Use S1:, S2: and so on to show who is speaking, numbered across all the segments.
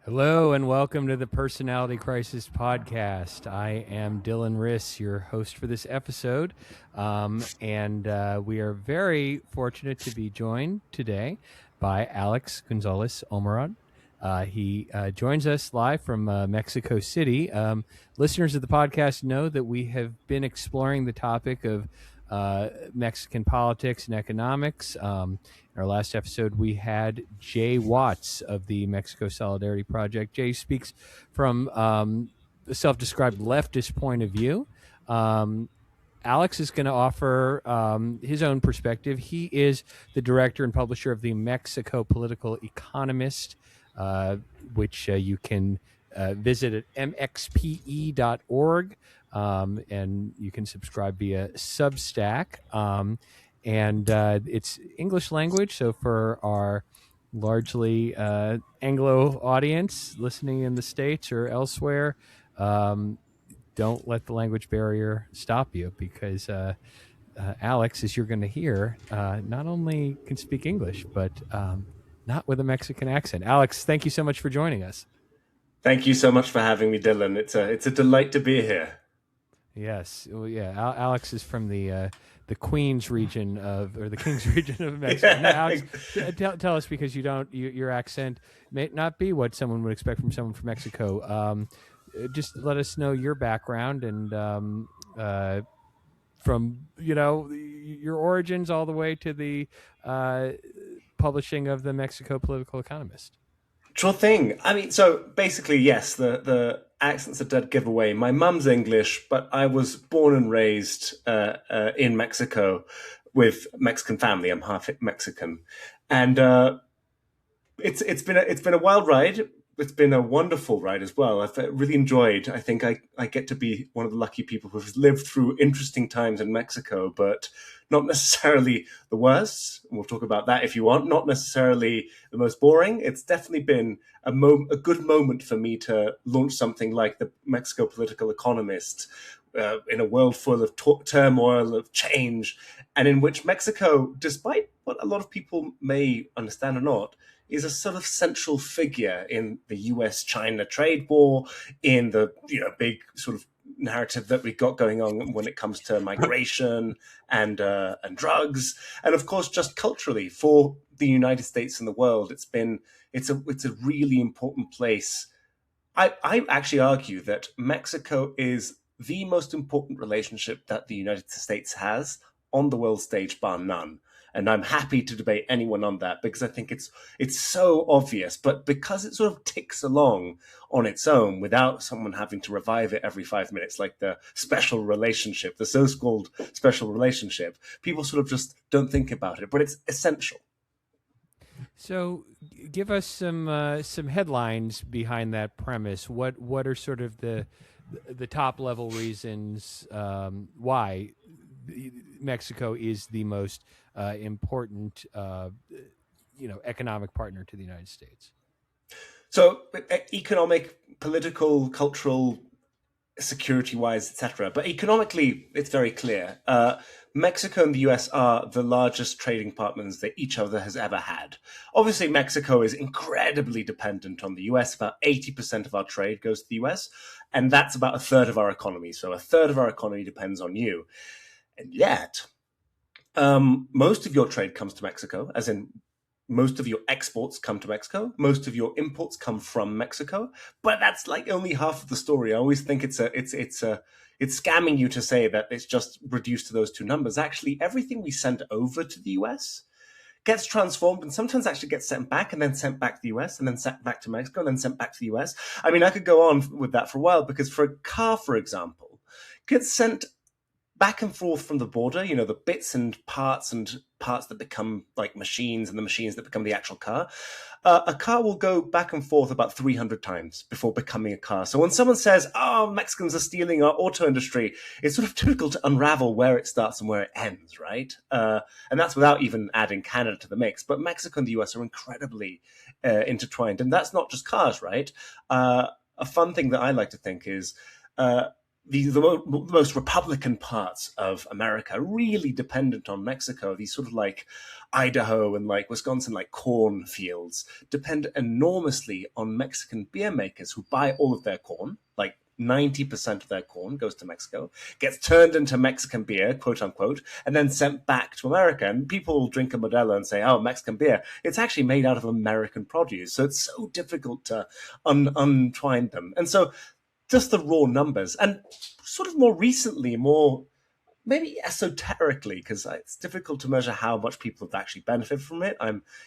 S1: Hello and welcome to the Personality Crisis Podcast. I am Dylan Riss, your host for this episode, and we are very fortunate to be joined today by Alex González Ormerod. He joins us live from Mexico City. Listeners of the podcast know that we have been exploring the topic of Mexican politics and economics. In our last episode, we had Jay Watts of the Mexico Solidarity Project. Jay speaks from the self-described leftist point of view. Alex is going to offer his own perspective. He is the director and publisher of the Mexico Political Economist, which you can visit at mxpe.org, and you can subscribe via Substack. And it's English language, so for our largely Anglo audience listening in the States or elsewhere, don't let the language barrier stop you, because Alex, as you're going to hear, not only can speak English, but not with a Mexican accent. Alex, thank you so much for joining us.
S2: Thank you so much for having me, Dylan. It's a delight to be here.
S1: Yes, well, yeah. Alex is from the Queens region or the Kings region of Mexico. Now, Alex, tell us, because your accent may not be what someone would expect from someone from Mexico. Just let us know your background and from your origins all the way to the publishing of the Mexico Political Economist.
S2: Sure thing. I mean, so basically, yes, the accent's a dead giveaway. My mum's English, but I was born and raised in Mexico with Mexican family. I'm half Mexican, and it's been a wild ride. It's been a wonderful ride as well. I've really enjoyed. I think I get to be one of the lucky people who've lived through interesting times in Mexico, but not necessarily the worst. We'll talk about that if you want. Not necessarily the most boring. It's definitely been a good moment for me to launch something like the Mexico Political Economist in a world full of turmoil, of change, and in which Mexico, despite what a lot of people may understand or not, is a sort of central figure in the US-China trade war, in the big sort of narrative that we've got going on when it comes to migration and drugs, and of course just culturally for the United States and the world. It's a really important place. I actually argue that Mexico is the most important relationship that the United States has on the world stage, bar none. And I'm happy to debate anyone on that, because I think it's so obvious, but because it sort of ticks along on its own without someone having to revive it every 5 minutes, like the special relationship, the so-called special relationship, people sort of just don't think about it, but it's essential.
S1: So, give us some headlines behind that premise. What are sort of the top level reasons why Mexico is the most important economic partner to the United States?
S2: So economic, political, cultural, security-wise, etc. But economically, it's very clear. Mexico and the US are the largest trading partners that each other has ever had. Obviously, Mexico is incredibly dependent on the US. About 80% of our trade goes to the US, and that's about a third of our economy. So a third of our economy depends on you. And yet, most of your trade comes to Mexico, as in most of your exports come to Mexico. Most of your imports come from Mexico. But that's like only half of the story. I always think it's scamming you to say that it's just reduced to those two numbers. Actually, everything we send over to the US gets transformed and sometimes actually gets sent back and then sent back to the US and then sent back to Mexico and then sent back to the US. I mean, I could go on with that for a while, because for a car, for example, gets sent back and forth from the border, the bits and parts that become like machines, and the machines that become the actual car. A car will go back and forth about 300 times before becoming a car. So when someone says, oh, Mexicans are stealing our auto industry, it's sort of difficult to unravel where it starts and where it ends, right? And that's without even adding Canada to the mix. But Mexico and the US are incredibly intertwined. And that's not just cars, right? A fun thing that I like to think is the most Republican parts of America are really dependent on Mexico. These sort of like Idaho and like Wisconsin, like corn fields, depend enormously on Mexican beer makers who buy all of their corn. Like 90% of their corn goes to Mexico, gets turned into Mexican beer, quote unquote, and then sent back to America. And people will drink a Modelo and say, oh, Mexican beer. It's actually made out of American produce. So it's so difficult to untwine them. And so just the raw numbers, and sort of more recently, more maybe esoterically, because it's difficult to measure how much people have actually benefited from it.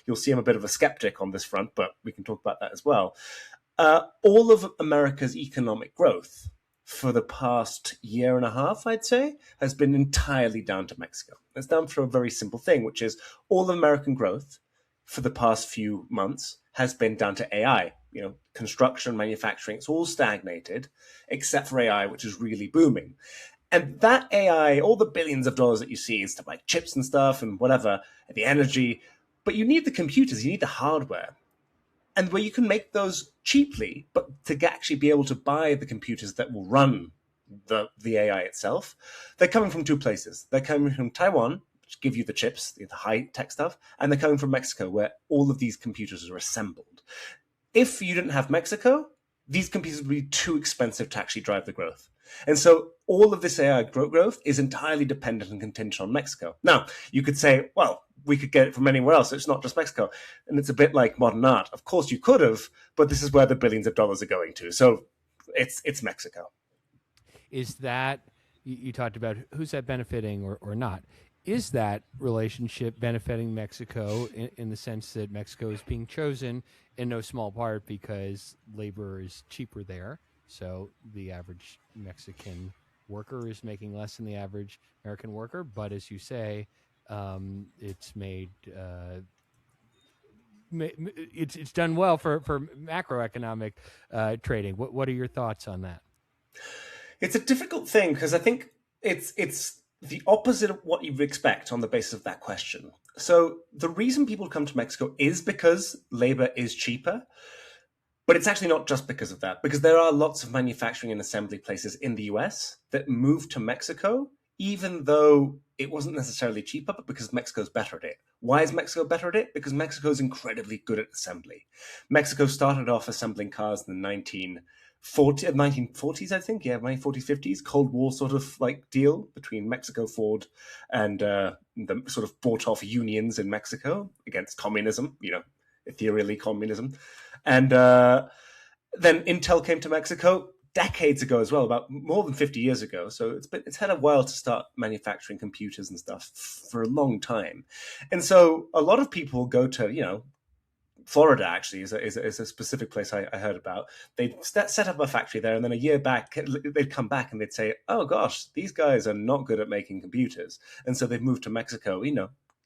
S2: You'll see I'm a bit of a skeptic on this front, but we can talk about that as well. All of America's economic growth for the past year and a half, I'd say, has been entirely down to Mexico. It's down for a very simple thing, which is all of American growth for the past few months has been down to AI. Construction, manufacturing, it's all stagnated, except for AI, which is really booming. And that AI, all the billions of dollars that you see, is stuff like chips and stuff and whatever, the energy, but you need the computers, you need the hardware. And where you can make those cheaply, but to actually be able to buy the computers that will run the AI itself, they're coming from two places. They're coming from Taiwan, which give you the chips, the high-tech stuff, and they're coming from Mexico, where all of these computers are assembled. If you didn't have Mexico, these computers would be too expensive to actually drive the growth. And so all of this AI growth is entirely dependent and contingent on Mexico. Now, you could say, well, we could get it from anywhere else. It's not just Mexico. And it's a bit like modern art. Of course you could have, but this is where the billions of dollars are going to. So it's Mexico.
S1: Is that, you talked about who's that benefiting or not? Is that relationship benefiting Mexico in the sense that Mexico is being chosen in no small part because labor is cheaper there? So the average Mexican worker is making less than the average American worker. But as you say, it's made it's done well for macroeconomic trading. What are your thoughts on that?
S2: It's a difficult thing because I think it's the opposite of what you'd expect on the basis of that question. So the reason people come to Mexico is because labor is cheaper, but it's actually not just because of that, because there are lots of manufacturing and assembly places in the US that moved to Mexico, even though it wasn't necessarily cheaper, but because Mexico's better at it. Why is Mexico better at it? Because Mexico's incredibly good at assembly. Mexico started off assembling cars in the 1940s, I think. Yeah, 1940s, 50s, Cold War sort of like deal between Mexico, Ford, and the sort of bought off unions in Mexico against communism, ethereally communism. And then Intel came to Mexico decades ago as well, about more than 50 years ago. So it's had a while to start manufacturing computers and stuff for a long time. And so a lot of people go to, Florida actually is a specific place I heard about. They'd set up a factory there, and then a year back, they'd come back and they'd say, oh gosh, these guys are not good at making computers. And so they've moved to Mexico,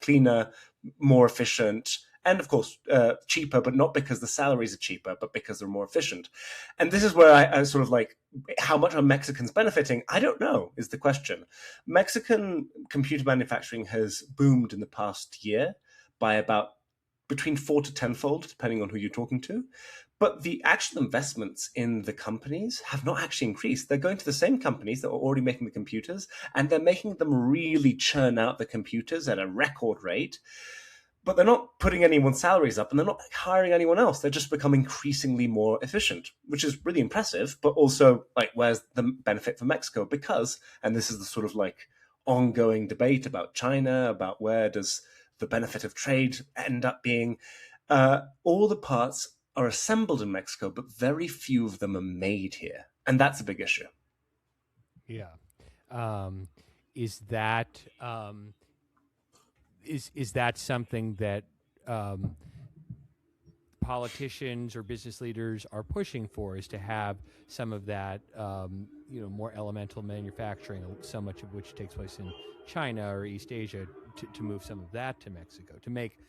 S2: cleaner, more efficient, and of course, cheaper, but not because the salaries are cheaper, but because they're more efficient. And this is where I sort of like, how much are Mexicans benefiting? I don't know, is the question. Mexican computer manufacturing has boomed in the past year by about between 4 to 10-fold, depending on who you're talking to. But the actual investments in the companies have not actually increased. They're going to the same companies that were already making the computers, and they're making them really churn out the computers at a record rate. But they're not putting anyone's salaries up, and they're not hiring anyone else. They're just becoming increasingly more efficient, which is really impressive. But also, like, where's the benefit for Mexico? Because, and this is the sort of like ongoing debate about China, about where does the benefit of trade end up being, all the parts are assembled in Mexico, but very few of them are made here. And that's a big issue.
S1: Yeah. Is that is that something that politicians or business leaders are pushing for, is to have some of that, more elemental manufacturing, so much of which takes place in China or East Asia, to move some of that to Mexico, to make,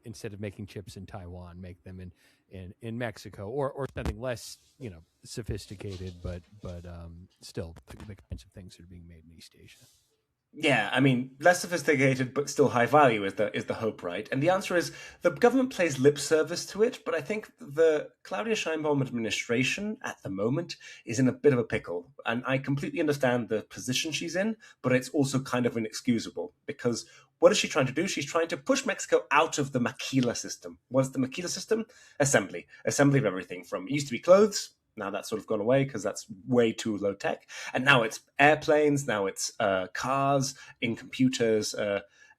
S1: instead of making chips in Taiwan, make them in Mexico, or something less, sophisticated, but still the kinds of things that are being made in East Asia.
S2: Yeah, I mean, less sophisticated but still high value is the hope, right? And the answer is the government plays lip service to it, but I think the Claudia Sheinbaum administration at the moment is in a bit of a pickle. And I completely understand the position she's in, but it's also kind of inexcusable because what is she trying to do? She's trying to push Mexico out of the maquila system. What's the maquila system? Assembly of everything from, it used to be clothes. Now that's sort of gone away because that's way too low tech. And now it's airplanes. Now it's cars, in computers,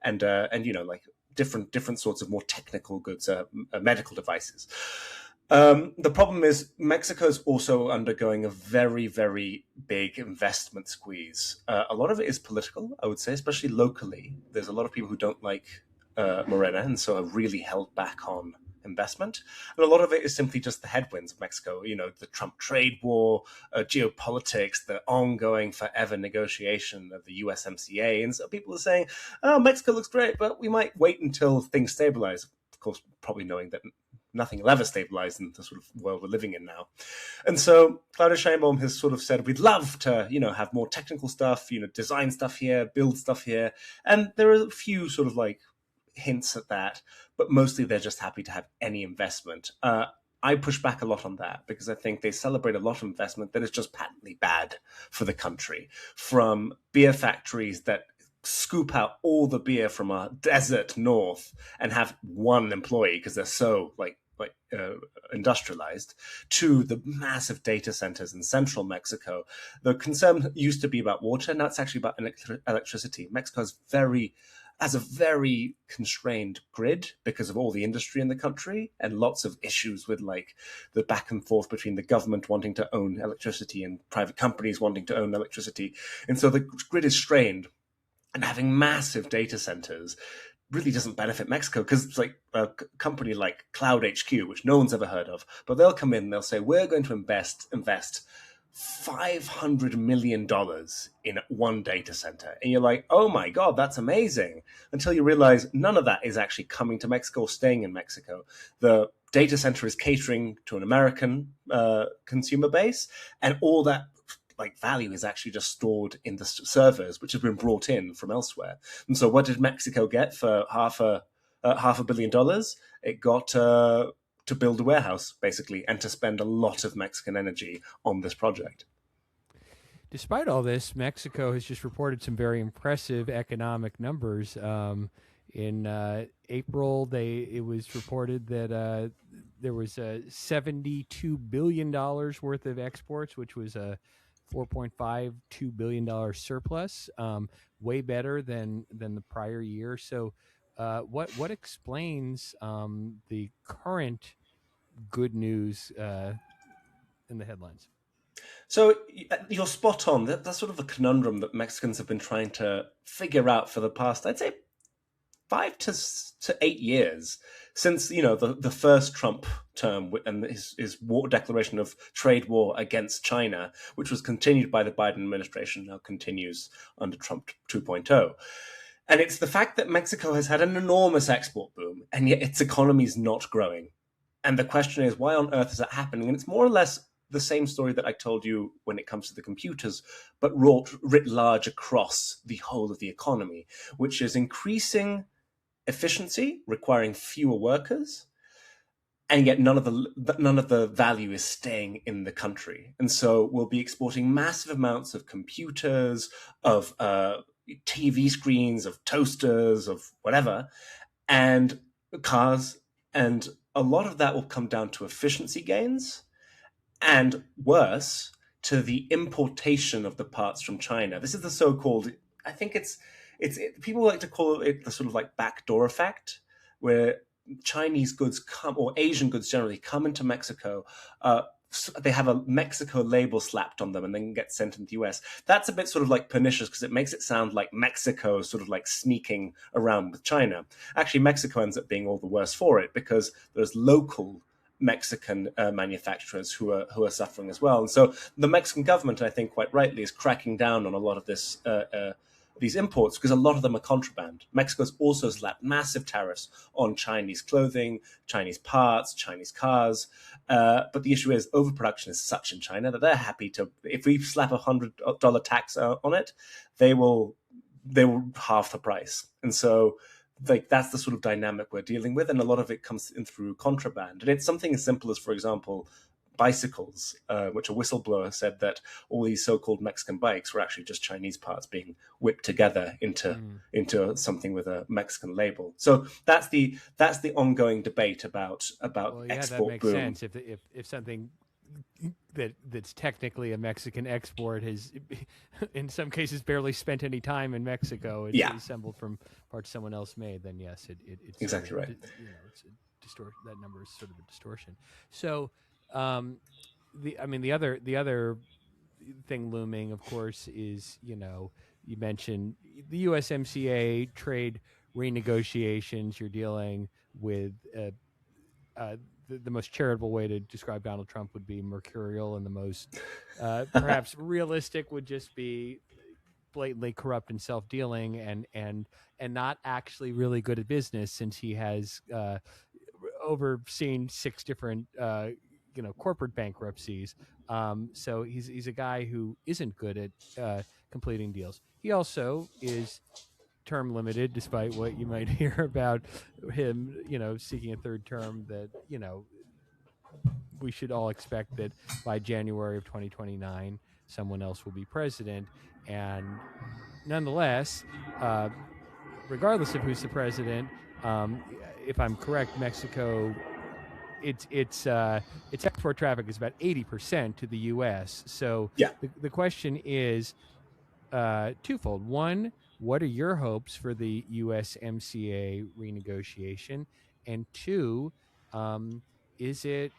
S2: and like different sorts of more technical goods, medical devices. The problem is Mexico is also undergoing a very, very big investment squeeze. A lot of it is political, I would say, especially locally. There's a lot of people who don't like Morena, and so have really held back on investment. And a lot of it is simply just the headwinds of Mexico, the Trump trade war, geopolitics, the ongoing forever negotiation of the USMCA. And so people are saying, oh, Mexico looks great, but we might wait until things stabilize. Of course, probably knowing that nothing will ever stabilize in the sort of world we're living in now. And so Claudia Sheinbaum has sort of said, we'd love to, have more technical stuff, design stuff here, build stuff here. And there are a few sort of like hints at that, but mostly they're just happy to have any investment. I push back a lot on that because I think they celebrate a lot of investment that is just patently bad for the country, from beer factories that scoop out all the beer from our desert north and have one employee because they're so industrialized, to the massive data centers in central Mexico. The concern used to be about water. Now it's actually about electricity. Mexico has a very constrained grid because of all the industry in the country and lots of issues with like the back and forth between the government wanting to own electricity and private companies wanting to own electricity. And so the grid is strained, and having massive data centers really doesn't benefit Mexico because it's like a company like Cloud HQ, which no one's ever heard of, but they'll come in and they'll say, we're going to invest $500 million in one data center. And you're like, oh my God, that's amazing. Until you realize none of that is actually coming to Mexico or staying in Mexico. The data center is catering to an American consumer base, and all that value is actually just stored in the servers, which have been brought in from elsewhere. And so what did Mexico get for $500 million? It got to build a warehouse, basically, and to spend a lot of Mexican energy on this project.
S1: Despite all this, Mexico has just reported some very impressive economic numbers. In April, it was reported that there was $72 billion worth of exports, which was a $4.52 billion surplus, way better than the prior year. So what explains the current good news in the headlines?
S2: So you're spot on. That's sort of a conundrum that Mexicans have been trying to figure out for the past, I'd say, 5 to 8 years since the first Trump term and his war declaration of trade war against China, which was continued by the Biden administration, now continues under Trump 2.0. And it's the fact that Mexico has had an enormous export boom, and yet its economy is not growing. And the question is, why on earth is that happening? And it's more or less the same story that I told you when it comes to the computers, but writ large across the whole of the economy, which is increasing efficiency, requiring fewer workers, and yet none of the value is staying in the country. And so we'll be exporting massive amounts of computers, of TV screens, of toasters, of whatever, and cars, and a lot of that will come down to efficiency gains, and worse, to the importation of the parts from China. This is the so-called, I think it's people like to call it the sort of like backdoor effect, where Chinese goods or Asian goods generally come into Mexico. They have a Mexico label slapped on them and then get sent into the US. That's a bit sort of like pernicious because it makes it sound like Mexico sort of like sneaking around with China. Actually, Mexico ends up being all the worse for it because there's local Mexican manufacturers who are suffering as well. And so the Mexican government, I think quite rightly, is cracking down on a lot of this these imports because a lot of them are contraband. Mexico's also slapped massive tariffs on Chinese clothing, Chinese parts, Chinese cars. But the issue is overproduction is such in China that they're happy to, if we slap $100 tax on it, they will they were half the price. And so like that's the sort of dynamic we're dealing with, and a lot of it comes in through contraband. And it's something as simple as, for example, bicycles, which a whistleblower said that all these so-called Mexican bikes were actually just Chinese parts being whipped together into something with a Mexican label. So that's the ongoing debate about
S1: Well, yeah,
S2: export
S1: that makes
S2: boom.
S1: sense. If something that's technically a Mexican export has, in some cases, barely spent any time in Mexico, it's assembled from parts someone else made, then yes, it's
S2: exactly
S1: sort of,
S2: right.
S1: It's a that number is sort of a distortion. So, the other thing looming, of course, is you mentioned the USMCA trade renegotiations. You're dealing with the most charitable way to describe Donald Trump would be mercurial, and the most perhaps realistic would just be blatantly corrupt and self-dealing, and not actually really good at business, since he has overseen 6 different corporate bankruptcies. So he's a guy who isn't good at completing deals. He also is term limited, despite what you might hear about him, seeking a third term. That we should all expect that by January of 2029, someone else will be president. And nonetheless, regardless of who's the president, if I'm correct, Mexico, its export traffic is about 80% to the U.S. So the question is twofold. One, what are your hopes for the USMCA renegotiation? And two, is it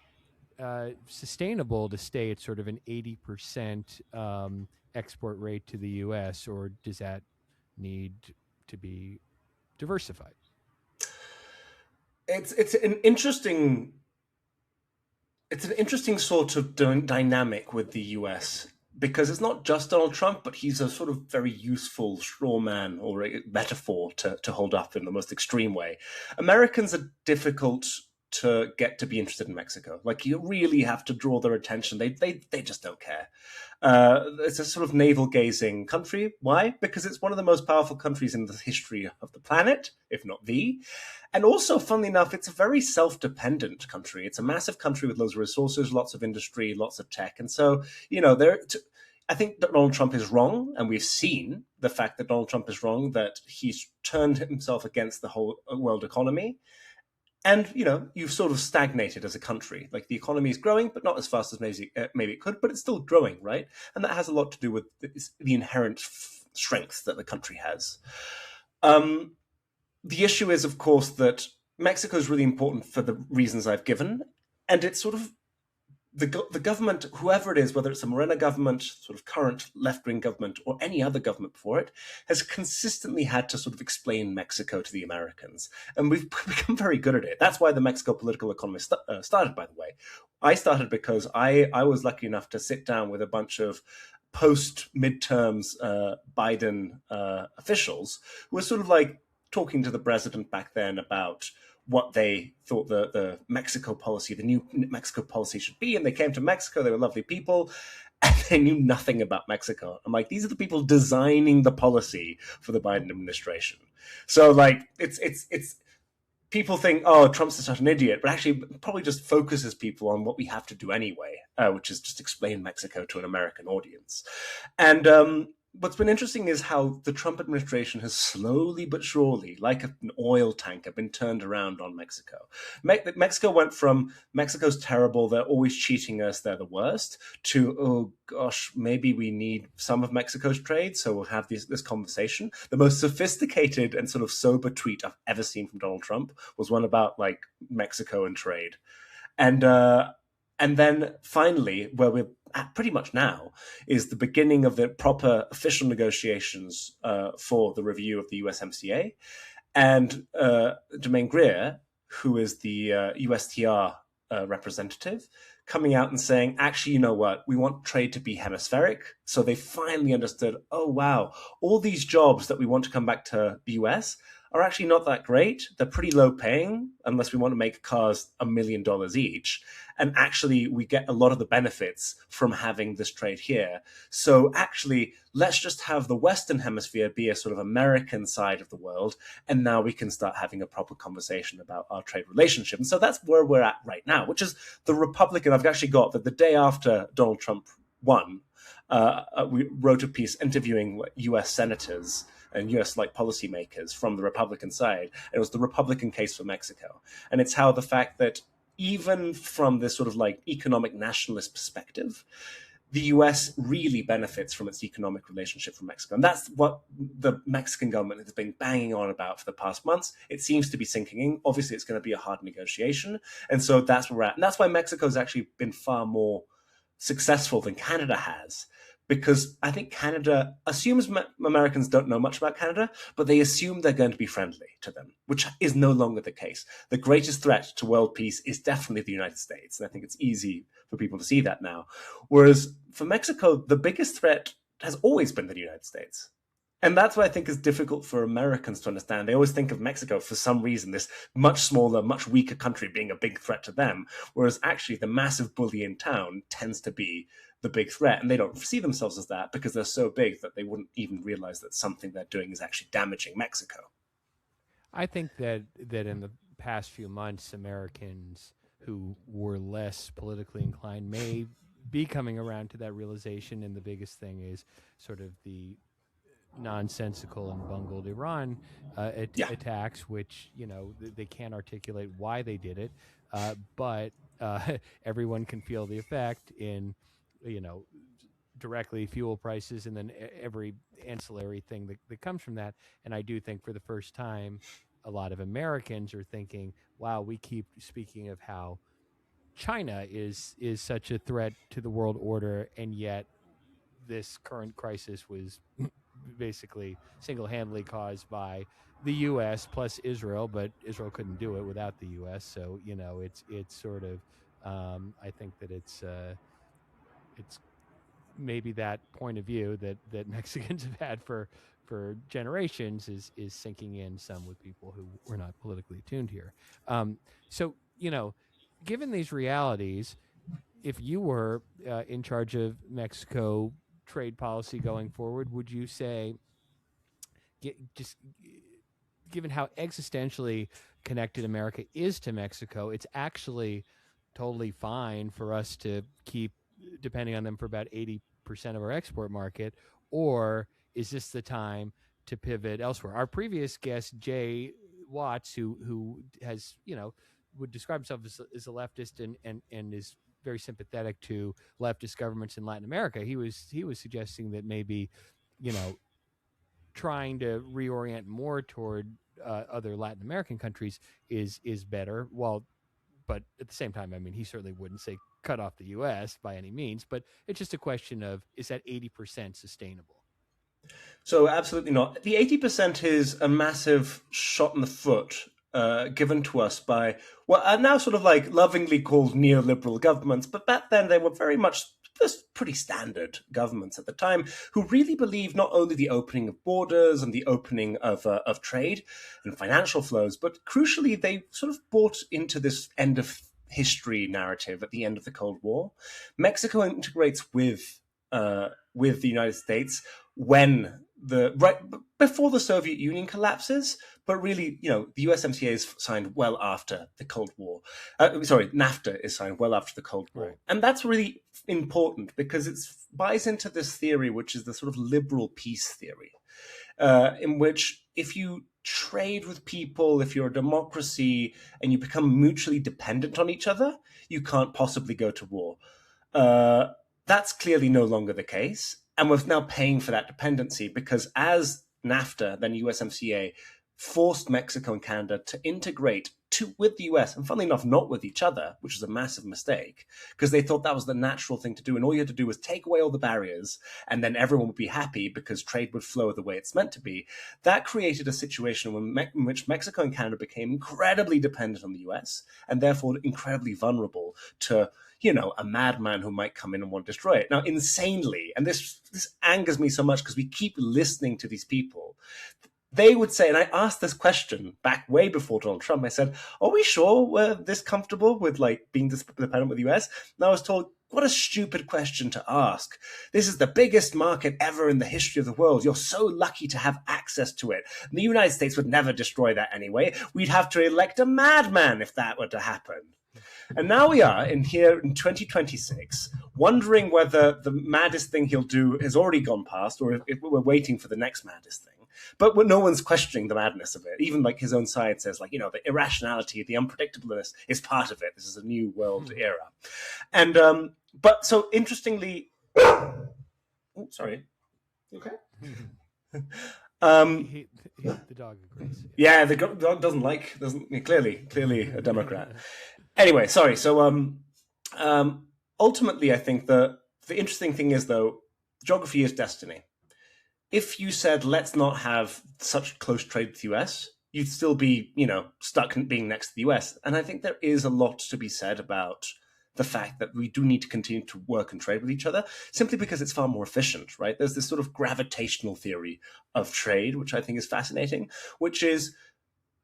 S1: sustainable to stay at sort of an 80% export rate to the U.S., or does that need to be diversified?
S2: It's an interesting sort of dynamic with the US, because it's not just Donald Trump, but he's a sort of very useful straw man or a metaphor to hold up in the most extreme way. Americans are difficult to get to be interested in Mexico. Like, you really have to draw their attention. They just don't care. It's a sort of navel-gazing country. Why? Because it's one of the most powerful countries in the history of the planet, if not the. And also, funnily enough, it's a very self-dependent country. It's a massive country with loads of resources, lots of industry, lots of tech. And so, I think that Donald Trump is wrong, and we've seen the fact that Donald Trump is wrong, that he's turned himself against the whole world economy. And, you've sort of stagnated as a country. Like, the economy is growing, but not as fast as maybe it could, but it's still growing, right? And that has a lot to do with the inherent strength that the country has. The issue is, of course, that Mexico is really important for the reasons I've given. And it's sort of the government, whoever it is, whether it's a Morena government, sort of current left-wing government, or any other government before it, has consistently had to sort of explain Mexico to the Americans. And we've become very good at it. That's why the Mexico Political Economist started, by the way. I started because I was lucky enough to sit down with a bunch of post-midterms Biden officials who were sort of like talking to the president back then about what they thought the Mexico policy, the new Mexico policy should be. And they came to Mexico, they were lovely people, and they knew nothing about Mexico. I'm like, these are the people designing the policy for the Biden administration. So like, it's people think, oh, Trump's such an idiot, but actually probably just focuses people on what we have to do anyway, which is just explain Mexico to an American audience. And what's been interesting is how the Trump administration has slowly but surely, like an oil tanker, been turned around on Mexico. Mexico went from Mexico's terrible, they're always cheating us, they're the worst, to, oh gosh, maybe we need some of Mexico's trade, so we'll have this conversation. The most sophisticated and sort of sober tweet I've ever seen from Donald Trump was one about like Mexico and trade. And then finally, where we're at pretty much now, is the beginning of the proper official negotiations for the review of the USMCA. And Jermaine Greer, who is the USTR representative, coming out and saying, actually, you know what, we want trade to be hemispheric. So they finally understood, oh, wow, all these jobs that we want to come back to the US are actually not that great. They're pretty low paying unless we want to make cars $1 million each. And actually, we get a lot of the benefits from having this trade here. So actually, let's just have the Western Hemisphere be a sort of American side of the world. And now we can start having a proper conversation about our trade relationship. And so that's where we're at right now, which is the Republican. I've actually got that the day after Donald Trump won, we wrote a piece interviewing US senators and US policymakers from the Republican side. It was the Republican case for Mexico. And it's how the fact that even from this sort of economic nationalist perspective, the US really benefits from its economic relationship with Mexico. And that's what the Mexican government has been banging on about for the past months. It seems to be sinking in. Obviously, it's going to be a hard negotiation. And so that's where we're at. And that's why Mexico's actually been far more successful than Canada has, because I think Canada assumes Americans don't know much about Canada, but they assume they're going to be friendly to them, which is no longer the case. The greatest threat to world peace is definitely the United States, and I think it's easy for people to see that now. Whereas for Mexico, the biggest threat has always been the United States. And that's what I think is difficult for Americans to understand. They always think of Mexico, for some reason, this much smaller, much weaker country being a big threat to them, whereas actually the massive bully in town tends to be the big threat. And they don't see themselves as that because they're so big that they wouldn't even realize that something they're doing is actually damaging Mexico.
S1: I think that in the past few months, Americans who were less politically inclined may be coming around to that realization. And the biggest thing is sort of the nonsensical and bungled Iran attacks, which, they can't articulate why they did it, but everyone can feel the effect in, directly fuel prices and then every ancillary thing that comes from that. And I do think for the first time, a lot of Americans are thinking, wow, we keep speaking of how China is such a threat to the world order, and yet this current crisis was basically single-handedly caused by the U.S. plus Israel, but Israel couldn't do it without the U.S. So it's sort of I think that it's maybe that point of view that Mexicans have had for generations is sinking in some with people who were not politically attuned here. So given these realities, if you were in charge of Mexico trade policy going forward, would you say, just given how existentially connected America is to Mexico, it's actually totally fine for us to keep depending on them for about 80% of our export market? Or is this the time to pivot elsewhere? Our previous guest, Jay Watts, who has, would describe himself as a leftist and is very sympathetic to leftist governments in Latin America, he was suggesting that maybe, trying to reorient more toward other Latin American countries is better. But at the same time, I mean, he certainly wouldn't say cut off the U.S. by any means, but it's just a question of, is that 80% sustainable?
S2: So absolutely not. The 80% is a massive shot in the foot given to us by what are now sort of lovingly called neoliberal governments, but back then they were very much just pretty standard governments at the time who really believed not only the opening of borders and the opening of trade and financial flows, but crucially they sort of bought into this end of history narrative at the end of the Cold War. Mexico integrates with the United States right before the Soviet Union collapses, but really, the USMCA is signed well after the Cold War. NAFTA is signed well after the Cold War. Right. And that's really important because it buys into this theory, which is the sort of liberal peace theory, in which if you trade with people, if you're a democracy and you become mutually dependent on each other, you can't possibly go to war. That's clearly no longer the case. And we're now paying for that dependency because as NAFTA, then USMCA, forced Mexico and Canada to integrate with the US, and funnily enough, not with each other, which was a massive mistake, because they thought that was the natural thing to do. And all you had to do was take away all the barriers, and then everyone would be happy because trade would flow the way it's meant to be. That created a situation in which Mexico and Canada became incredibly dependent on the US, and therefore incredibly vulnerable to a madman who might come in and want to destroy it. Now, insanely, and this angers me so much because we keep listening to these people, they would say, and I asked this question back way before Donald Trump, I said, are we sure we're this comfortable with like being dependent with the US? And I was told, what a stupid question to ask. This is the biggest market ever in the history of the world. You're so lucky to have access to it. And the United States would never destroy that anyway. We'd have to elect a madman if that were to happen. And now we are here in 2026, wondering whether the maddest thing he'll do has already gone past, or if we're waiting for the next maddest thing. But no one's questioning the madness of it. Even like his own side says, like, the irrationality, the unpredictableness is part of it. This is a new world era. And but so interestingly, sorry. Okay.
S1: The dog agrees.
S2: Yeah, the dog doesn't clearly a Democrat. Anyway, sorry. So ultimately, I think the interesting thing is, though, geography is destiny. If you said, let's not have such close trade with the US, you'd still be, stuck being next to the US. And I think there is a lot to be said about the fact that we do need to continue to work and trade with each other, simply because it's far more efficient, right? There's this sort of gravitational theory of trade, which I think is fascinating, which is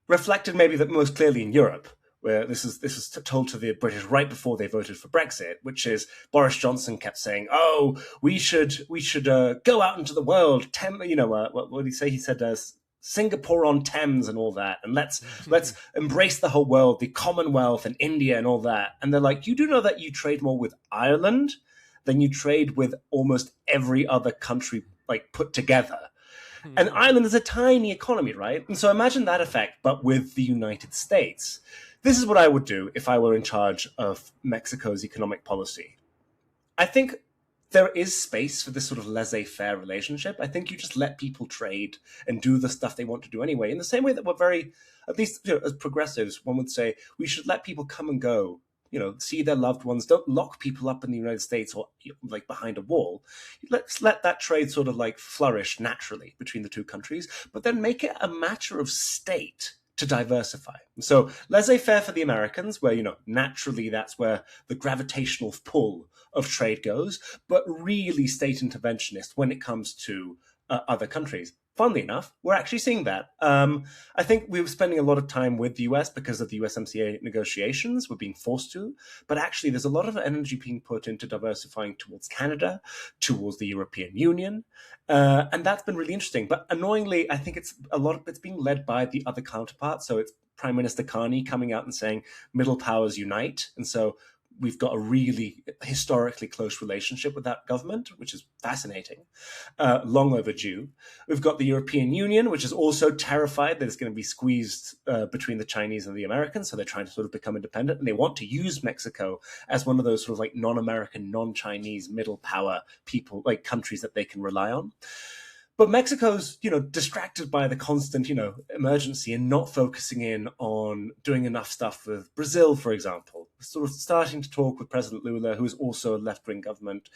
S2: reflected maybe that most clearly in Europe, where this is told to the British right before they voted for Brexit, which is Boris Johnson kept saying, "Oh, we should go out into the world." What did he say? He said, "Singapore on Thames" and all that, and let's embrace the whole world, the Commonwealth and India and all that. And they're like, "You do know that you trade more with Ireland than you trade with almost every other country like put together." And Ireland is a tiny economy, right? And so imagine that effect, but with the United States. This is what I would do if I were in charge of Mexico's economic policy. I think there is space for this sort of laissez-faire relationship. I think you just let people trade and do the stuff they want to do anyway, in the same way that we're very, at least as progressives, one would say we should let people come and go, see their loved ones. Don't lock people up in the United States or like behind a wall. Let's let that trade sort of like flourish naturally between the two countries, but then make it a matter of state to diversify. So laissez-faire for the Americans, where, naturally that's where the gravitational pull of trade goes, but really state interventionist when it comes to other countries. Funnily enough, we're actually seeing that. I think we were spending a lot of time with the US because of the USMCA negotiations. We're being forced to. But actually, there's a lot of energy being put into diversifying towards Canada, towards the European Union. And that's been really interesting. But annoyingly, I think it's being led by the other counterparts. So it's Prime Minister Carney coming out and saying, middle powers unite. And so we've got a really historically close relationship with that government, which is fascinating, long overdue. We've got the European Union, which is also terrified that it's going to be squeezed between the Chinese and the Americans. So they're trying to sort of become independent, and they want to use Mexico as one of those sort of like non-American, non-Chinese middle power people, like countries that they can rely on. But Mexico's, distracted by the constant, emergency and not focusing in on doing enough stuff with Brazil, for example. Sort of starting to talk with President Lula, who is also a left-wing government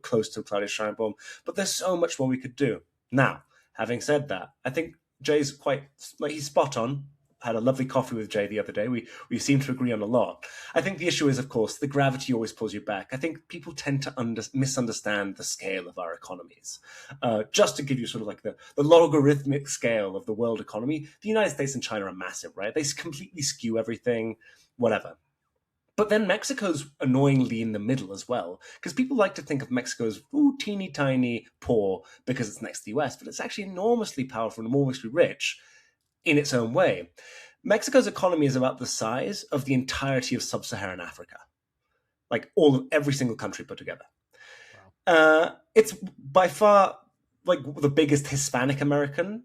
S2: close to Claudia Sheinbaum. But there's so much more we could do. Now, having said that, I think Jay's he's spot on. Had a lovely coffee with Jay the other day. We seem to agree on a lot. I think the issue is, of course, the gravity always pulls you back. I think people tend to misunderstand the scale of our economies. Just to give you sort of like the logarithmic scale of the world economy, the United States and China are massive, right? They completely skew everything, whatever. But then Mexico's annoyingly in the middle as well, because people like to think of Mexico as teeny tiny, poor because it's next to the US, but it's actually enormously powerful and enormously rich in its own way. Mexico's economy is about the size of the entirety of sub-Saharan Africa, like every single country put together. Wow. It's by far like the biggest Hispanic American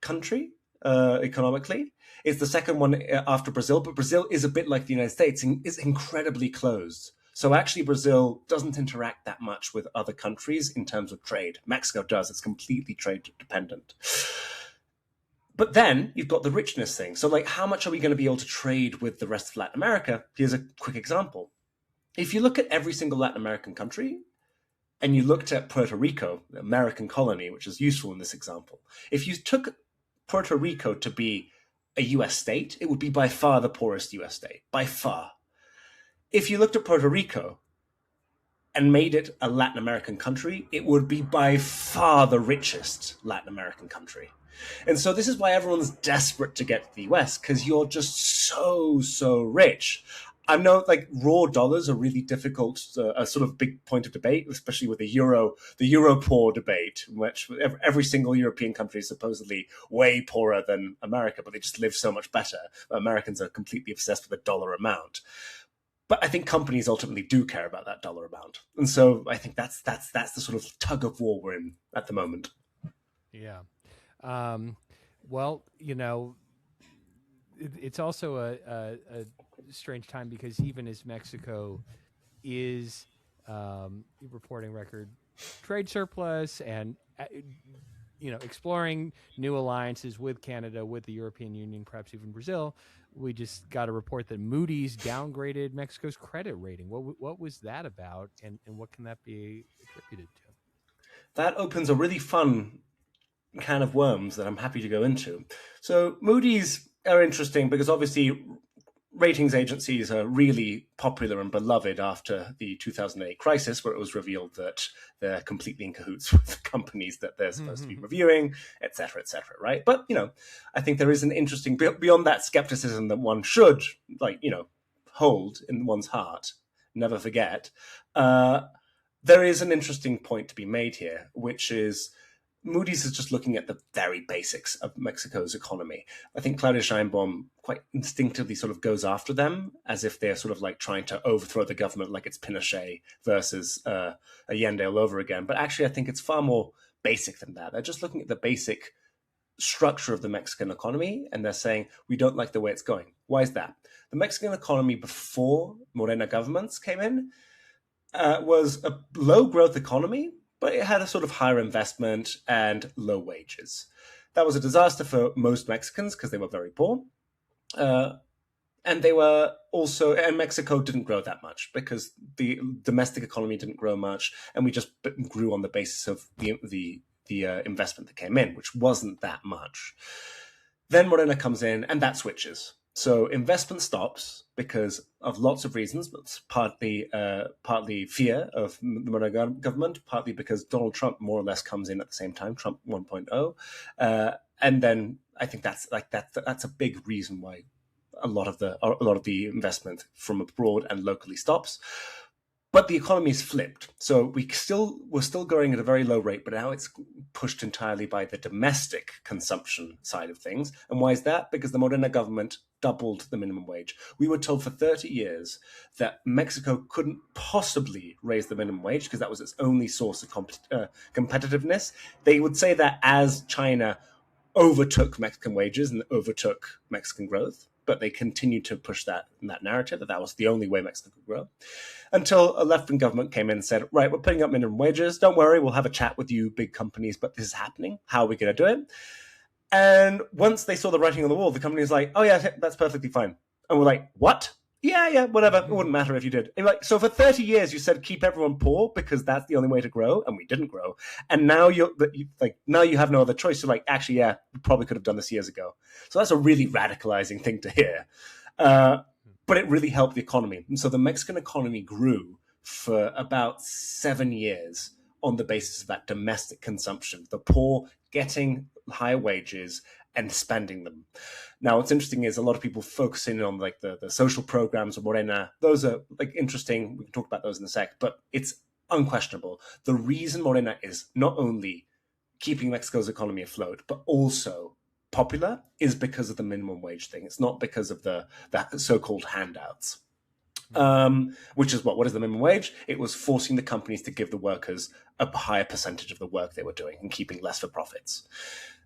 S2: country economically. It's the second one after Brazil, but Brazil is a bit like the United States and is incredibly closed. So actually Brazil doesn't interact that much with other countries in terms of trade. Mexico does. It's completely trade dependent. But then you've got the richness thing. So like, how much are we going to be able to trade with the rest of Latin America? Here's a quick example. If you look at every single Latin American country, and you looked at Puerto Rico, the American colony, which is useful in this example. If you took Puerto Rico to be a US state, it would be by far the poorest US state, by far. If you looked at Puerto Rico and made it a Latin American country, it would be by far the richest Latin American country. And so this is why everyone's desperate to get to the US, because you're just so rich. I know like raw dollars are really difficult, a sort of big point of debate, especially with the euro poor debate, in which every single European country is supposedly way poorer than America, but they just live so much better. Americans are completely obsessed with the dollar amount. But I think companies ultimately do care about that dollar amount. And so I think that's the sort of tug of war we're in at the moment.
S1: Yeah. Well, it's also a strange time because even as Mexico is reporting record trade surplus and exploring new alliances with Canada, with the European Union, perhaps even Brazil, we just got a report that Moody's downgraded Mexico's credit rating. What was that about, and what can that be attributed to?
S2: That opens a really fun can of worms that I'm happy to go into. So Moody's are interesting because obviously ratings agencies are really popular and beloved after the 2008 crisis, where it was revealed that they're completely in cahoots with the companies that they're supposed to be reviewing, et cetera, right? But, I think there is an interesting, beyond that skepticism that one should, hold in one's heart, never forget, there is an interesting point to be made here, which is Moody's is just looking at the very basics of Mexico's economy. I think Claudia Sheinbaum quite instinctively sort of goes after them as if they're sort of like trying to overthrow the government like it's Pinochet versus Allende all over again. But actually, I think it's far more basic than that. They're just looking at the basic structure of the Mexican economy, and they're saying, we don't like the way it's going. Why is that? The Mexican economy before Morena governments came in was a low-growth economy, but it had a sort of higher investment and low wages. That was a disaster for most Mexicans because they were very poor. And they were also, and Mexico didn't grow that much because the domestic economy didn't grow much, and we just grew on the basis of the investment that came in, which wasn't that much. Then Morena comes in, and that switches. So investment stops because of lots of reasons, but partly fear of the Morena government, partly because Donald Trump more or less comes in at the same time, Trump 1.0, and then I think that's a big reason why a lot of the investment from abroad and locally stops. But the economy is flipped. So we're still growing at a very low rate, but now it's pushed entirely by the domestic consumption side of things. And why is that? Because the Morena government doubled the minimum wage. We were told for 30 years that Mexico couldn't possibly raise the minimum wage because that was its only source of competitiveness. They would say that as China overtook Mexican wages and overtook Mexican growth, but they continued to push that narrative that was the only way Mexico could grow, until a left-wing government came in and said, right, we're putting up minimum wages. Don't worry, we'll have a chat with you, big companies, but this is happening. How are we going to do it? And once they saw the writing on the wall, the company was like, oh yeah, that's perfectly fine. And we're like, what? Yeah, whatever. It wouldn't matter if you did. And like, so for 30 years, you said keep everyone poor because that's the only way to grow, and we didn't grow. And now now you have no other choice. So like, actually, yeah, we probably could have done this years ago. So that's a really radicalizing thing to hear. But it really helped the economy. And so the Mexican economy grew for about 7 years on the basis of that domestic consumption, the poor getting higher wages and spending them. Now, what's interesting is a lot of people focusing on like the social programs of Morena. Those are like interesting. We can talk about those in a sec, but it's unquestionable. The reason Morena is not only keeping Mexico's economy afloat, but also popular is because of the minimum wage thing. It's not because of the so-called handouts. Which is what is the minimum wage? It was forcing the companies to give the workers a higher percentage of the work they were doing and keeping less for profits.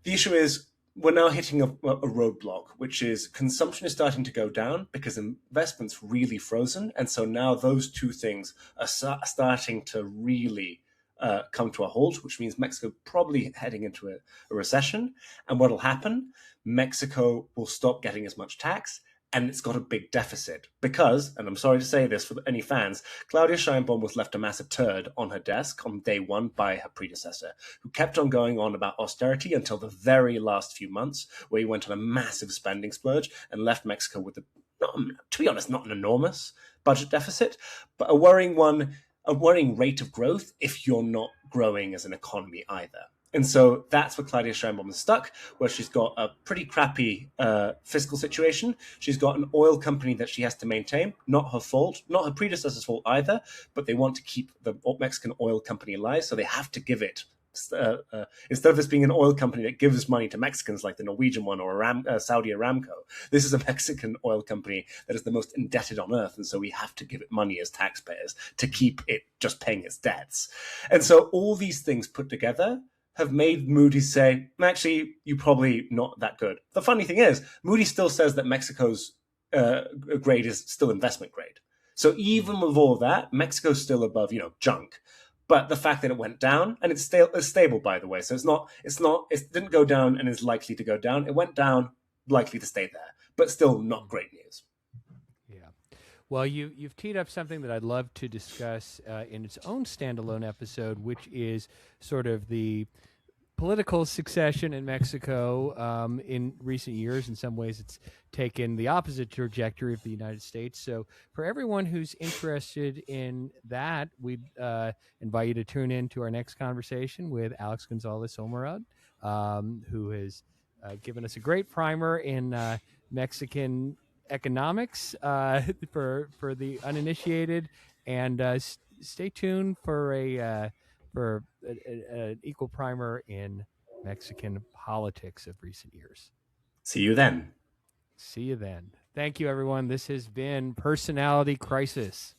S2: The issue is we're now hitting a roadblock, which is consumption is starting to go down because investment's really frozen. And so now those two things are starting to really come to a halt, which means Mexico probably heading into a recession. And what'll happen? Mexico will stop getting as much tax, and it's got a big deficit because, and I'm sorry to say this for any fans, Claudia Sheinbaum was left a massive turd on her desk on day one by her predecessor, who kept on going on about austerity until the very last few months, where he went on a massive spending splurge and left Mexico with, to be honest, not an enormous budget deficit, but a worrying one a worrying rate of growth if you're not growing as an economy either. And so that's where Claudia Sheinbaum is stuck, where she's got a pretty crappy fiscal situation. She's got an oil company that she has to maintain, not her fault, not her predecessor's fault either, but they want to keep the Mexican oil company alive, so they have to give it. Instead of this being an oil company that gives money to Mexicans like the Norwegian one or Saudi Aramco, this is a Mexican oil company that is the most indebted on earth, and so we have to give it money as taxpayers to keep it just paying its debts. And so all these things put together have made Moody say, actually, you're probably not that good. The funny thing is, Moody still says that Mexico's grade is still investment grade. So even with all that, Mexico's still above, junk. But the fact that it went down, and it's stable, by the way, so it didn't go down and is likely to go down. It went down, likely to stay there, but still not great news.
S1: Yeah. Well, you've teed up something that I'd love to discuss in its own standalone episode, which is sort of the political succession in Mexico in recent years. In some ways, it's taken the opposite trajectory of the United States. So for everyone who's interested in that, we'd invite you to tune in to our next conversation with Alex González Ormerod, who has given us a great primer in Mexican economics for the uninitiated. And stay tuned for an equal primer in Mexican politics of recent years.
S2: See you then.
S1: See you then. Thank you, everyone. This has been Personality Crisis.